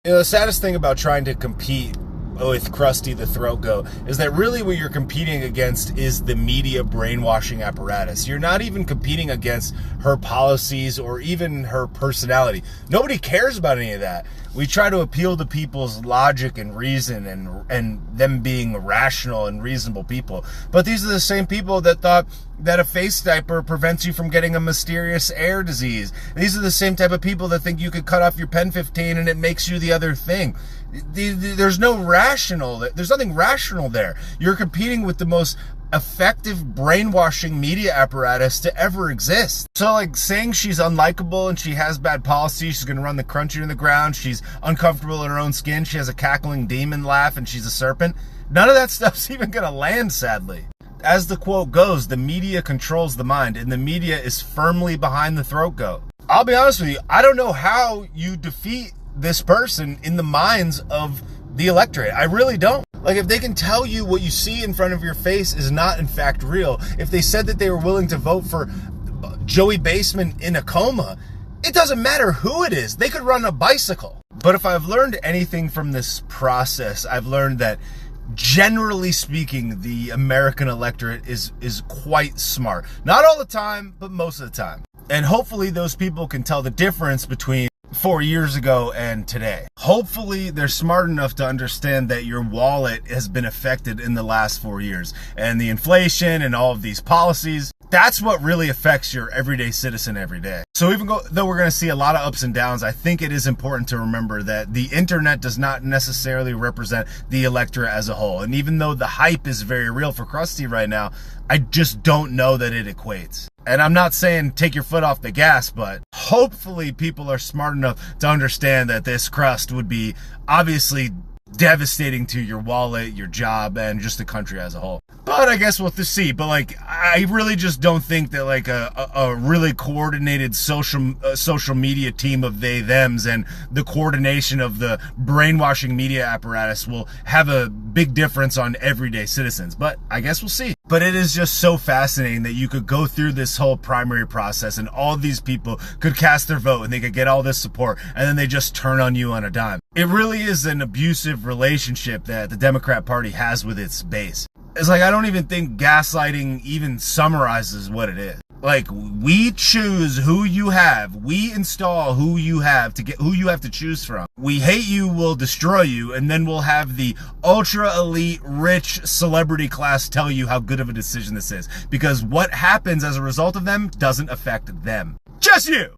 You know, the saddest thing about trying to compete with Krusty the Throat Goat is that really what you're competing against is the media brainwashing apparatus. You're not even competing against her policies or even her personality. Nobody cares about any of that. We try to appeal to people's logic and reason and them being rational and reasonable people. But these are the same people that thought that a face diaper prevents you from getting a mysterious air disease. These are the same type of people that think you could cut off your pen 15 and it makes you the other thing. There's nothing rational there. You're competing with the most effective brainwashing media apparatus to ever exist. So like saying she's unlikable and she has bad policy, she's gonna run the country in the ground, she's uncomfortable in her own skin, she has a cackling demon laugh, and she's a serpent. None of that stuff's even gonna land, sadly. As the quote goes, the media controls the mind, and the media is firmly behind the throat goat. I'll be honest with you, I don't know how you defeat this person in the minds of the electorate. I really don't. Like, if they can tell you what you see in front of your face is not in fact real, if they said that they were willing to vote for Joey Basement in a coma, it doesn't matter who it is. They could run a bicycle. But if I've learned anything from this process, I've learned that generally speaking, the American electorate is quite smart. Not all the time, but most of the time. And hopefully those people can tell the difference between 4 years ago and today. Hopefully they're smart enough to understand that your wallet has been affected in the last 4 years, and the inflation and all of these policies, that's what really affects your everyday citizen every day. So even though we're going to see a lot of ups and downs, I think it is important to remember that the internet does not necessarily represent the electorate as a whole. And even though the hype is very real for Krusty right now, I just don't know that it equates. And I'm not saying take your foot off the gas, but hopefully people are smart enough to understand that this crust would be obviously devastating to your wallet, your job, and just the country as a whole. But I guess we'll have to see. But like, I really just don't think that like a really coordinated social media team of they-thems and the coordination of the brainwashing media apparatus will have a big difference on everyday citizens. But I guess we'll see. But it is just so fascinating that you could go through this whole primary process and all these people could cast their vote and they could get all this support, and then they just turn on you on a dime. It really is an abusive relationship that the Democrat Party has with its base. It's like, I don't even think gaslighting even summarizes what it is. Like, we choose who you have. We install who you have to get who you have to choose from. We hate you, we'll destroy you, and then we'll have the ultra elite rich celebrity class tell you how good of a decision this is. Because what happens as a result of them doesn't affect them. Just you!